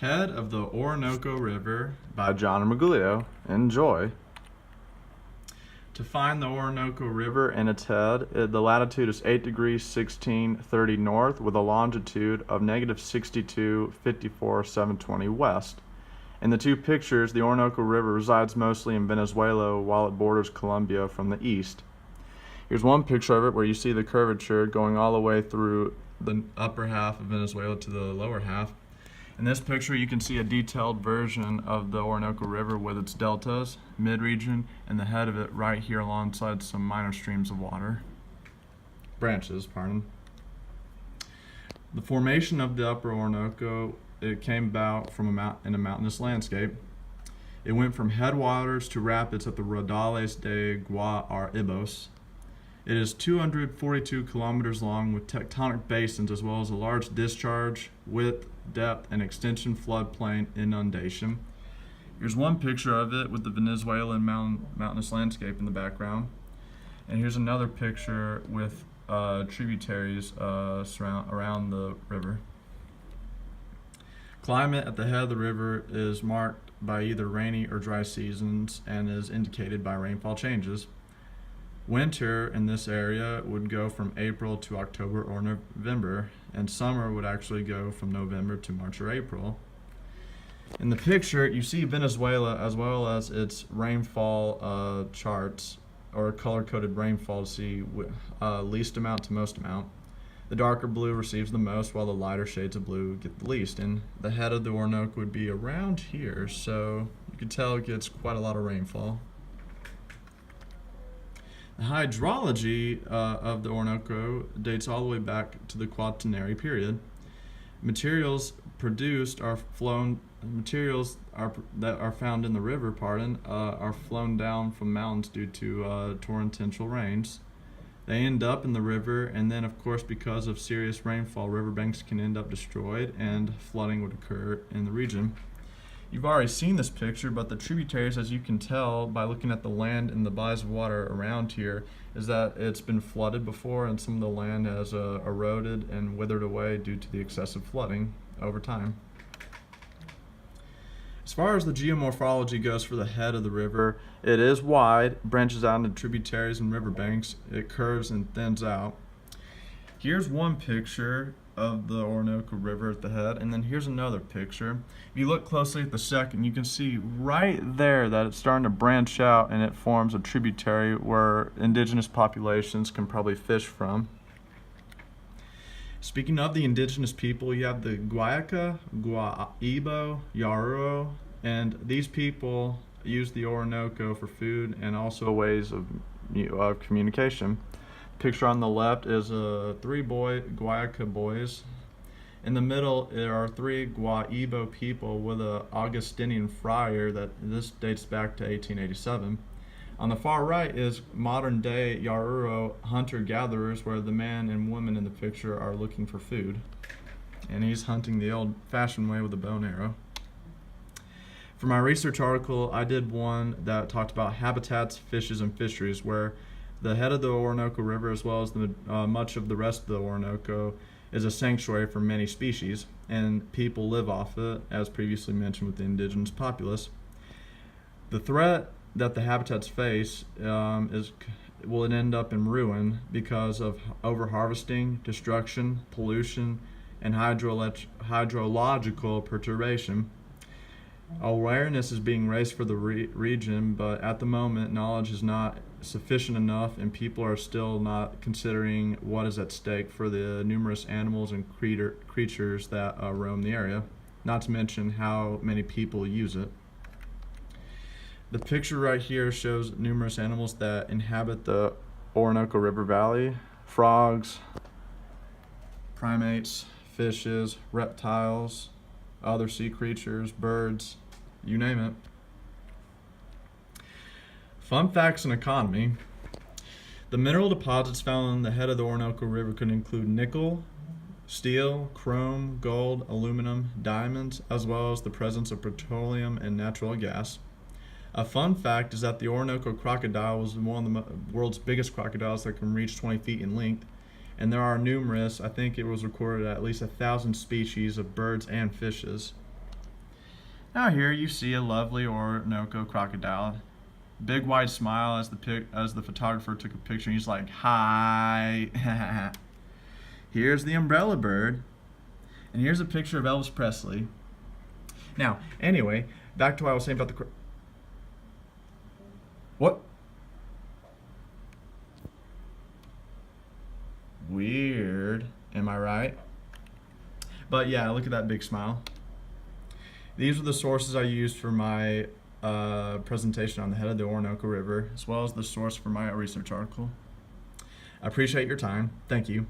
Head of the Orinoco River by John Merguglio. Enjoy. To find the Orinoco River and its head, the latitude is 8 degrees 16'30 north with a longitude of -62 54 720 west. In the two pictures, the Orinoco River resides mostly in Venezuela while it borders Colombia from the east. Here's one picture of it where you see the curvature going all the way through the upper half of Venezuela to the lower half. In this picture, you can see a detailed version of the Orinoco River with its deltas, mid-region, and the head of it right here alongside some minor streams of water. Branches, pardon. The formation of the upper Orinoco, it came about from in a mountainous landscape. It went from headwaters to rapids at the Raudales de Guaibos. It is 242 kilometers long with tectonic basins as well as a large discharge, width, depth, and extension floodplain inundation. Here's one picture of it with the Venezuelan mountainous landscape in the background. And here's another picture with tributaries around the river. Climate at the head of the river is marked by either rainy or dry seasons and is indicated by rainfall changes. Winter in this area would go from April to October or November, and summer would actually go from November to March or April. In the picture, you see Venezuela as well as its rainfall charts, or color-coded rainfall to see least amount to most amount. The darker blue receives the most, while the lighter shades of blue get the least. And the head of the Orinoco would be around here, so you can tell it gets quite a lot of rainfall. The hydrology of the Orinoco dates all the way back to the Quaternary period. Materials that are found in the river, are flown down from mountains due to torrential rains. They end up in the river, and then, of course, because of serious rainfall, riverbanks can end up destroyed, and flooding would occur in the region. You've already seen this picture, but the tributaries, as you can tell by looking at the land and the bodies of water around here, is that it's been flooded before, and some of the land has eroded and withered away due to the excessive flooding over time. As far as the geomorphology goes for the head of the river, it is wide, branches out into tributaries and riverbanks. It curves and thins out. Here's one picture of the Orinoco River at the head, and then here's another picture. If you look closely at the second, you can see right there that it's starting to branch out and it forms a tributary where indigenous populations can probably fish from. Speaking of the indigenous people, you have the Guayca, Guaibo, Yaruro, and these people use the Orinoco for food and also ways of communication. Picture on the left is three Guayca boys. In the middle, there are three Guaibo people with an Augustinian friar that this dates back to 1887. On the far right is modern day Yaruro hunter-gatherers, where the man and woman in the picture are looking for food. And he's hunting the old-fashioned way with a bow and arrow. For my research article, I did one that talked about habitats, fishes, and fisheries, where the head of the Orinoco River, as well as much of the rest of the Orinoco, is a sanctuary for many species, and people live off it, as previously mentioned with the indigenous populace. The threat that the habitats face will end up in ruin because of overharvesting, destruction, pollution, and hydrological perturbation. Awareness is being raised for the region, but at the moment, knowledge is not sufficient enough, and people are still not considering what is at stake for the numerous animals and creatures that roam the area, not to mention how many people use it. The picture right here shows numerous animals that inhabit the Orinoco River Valley: frogs, primates, fishes, reptiles, other sea creatures, birds, you name it. Fun facts and economy. The mineral deposits found on the head of the Orinoco River could include nickel, steel, chrome, gold, aluminum, diamonds, as well as the presence of petroleum and natural gas. A fun fact is that the Orinoco crocodile was one of the world's biggest crocodiles that can reach 20 feet in length, and there are numerous, I think it was recorded at least 1,000 species of birds and fishes. Now here you see a lovely Orinoco crocodile. Big wide smile as the photographer took a picture. He's like, "Hi." Here's the umbrella bird, and here's a picture of Elvis Presley. Now, anyway, back to what I was saying about the what? Weird, am I right? But yeah, look at that big smile. These are the sources I used for my presentation on the head of the Orinoco River, as well as the source for my research article. I appreciate your time. Thank you.